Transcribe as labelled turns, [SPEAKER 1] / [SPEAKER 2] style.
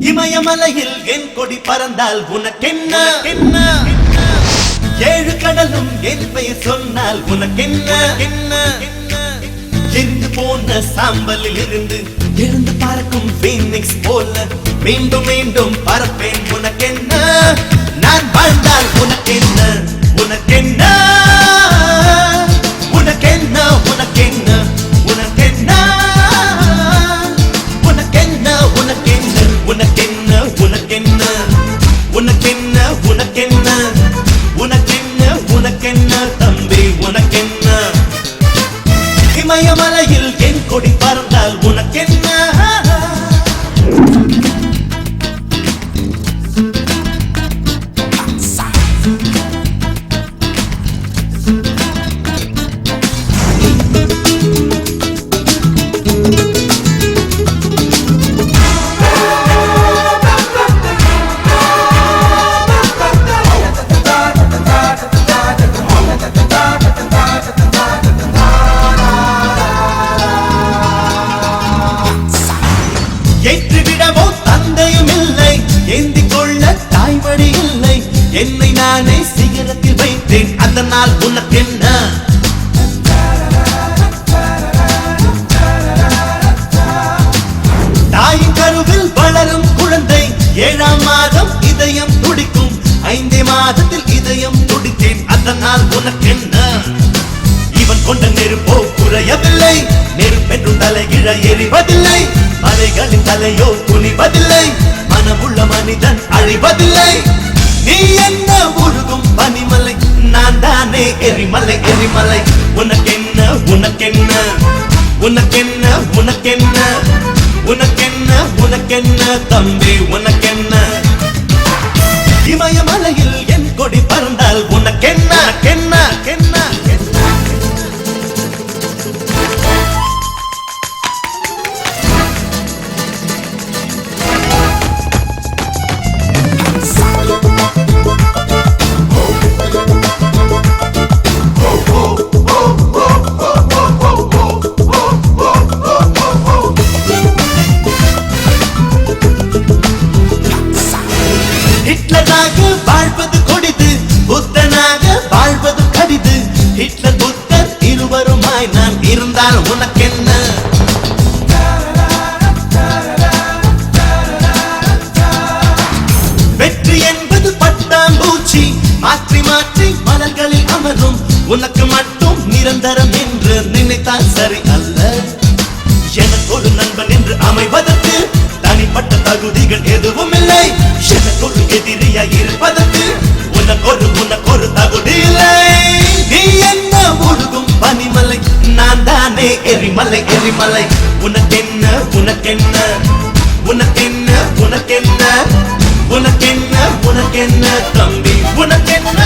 [SPEAKER 1] இமயமலையில் என் கொடி பறந்தால் உனக்கென்ன ஏழு கடலும் என் பெயர் சொன்னால் உனக்கென்ன எரிந்து போன சாம்பலில் இருந்து எழுந்து பறக்கும் பீனிக்ஸ் போல மீண்டும் மீண்டும் பறப்பேன் உனக்கென்ன நான் வாழ்ந்தால் உனக்கென்ன உனக்கென்ன உனக்கென்ன உனக்கென்ன உனக்கென்ன உனக்கென்ன உனக்கென்ன உனக்கென்ன உனக்கென்ன உனக்கென்ன உனக்கென்ன உனக்கென்ன உனக்கென்ன தம்பி உனக்கென்ன இமயமலையில் என் கொடி பறந்தால் உனக்கென்ன ஏற்றிவிடவோ தந்தையும் இல்லை ஏந்தி கொள்ள தாய்மடி இல்லை என்னை நானே சிகரத்தில் வைத்தேன் அதனால் உனக்கென்ன தாயின் கருவில் வளரும் குழந்தை 7ஆம் மாதம் இதயம் துடிக்கும் 5 மாதத்தில் இதயம் துடித்தேன் அதனால் உனக்கென்ன இவன் கொண்ட நெருப்போ குறையவில்லை நெருப்பென்று தலைகிழ எரிவதில்லை மலைகளின் தலையோ துணிவதில்லை மனமுள்ள மனிதன் அழிவதில்லை நீ என்ன உருகும் பனிமலை நான் தானே எரிமலை எரிமலை உனக்கென்ன உனக்கென்ன உனக்கென்ன உனக்கென்ன உனக்கென்ன உனக்கென்ன தம்பி உனக்கென்ன இமயமலையில் என் கொடி பறந்தால் உனக்கென்ன கென்ன கென்ன ஹிட்லராக வாழ்வது கொடிது புத்தனாக வாழ்வது கடிது ஹிட்லர் புத்தர் இருவருமாய் நான் இருந்தால் உனக்கென்ன வெற்றி என்பது பட்டாம்பூச்சி மாற்றி மாற்றி மலர்களில் அமரும் உனக்கு மட்டும் நிரந்தரம் என்று நினைத்தால் சரி அல்ல எனக்கு ஒரு நண்பன் என்று அமைவதற்கு தனிப்பட்ட தகுதிகள் எதுவும் இல்லை எனக்கு ஒரு எதிரியாய் இருப்பதற்கு உனக்கொரு தகுதி இல்லை நீ என்ன முழுகும் பனிமலை நான் தானே எரிமலை எரிமலை உனக்கென்ன உனக்கென்ன உனக்கென்ன உனக்கென்ன உனக்கென்ன உனக்கென்ன தம்பி உனக்கென்ன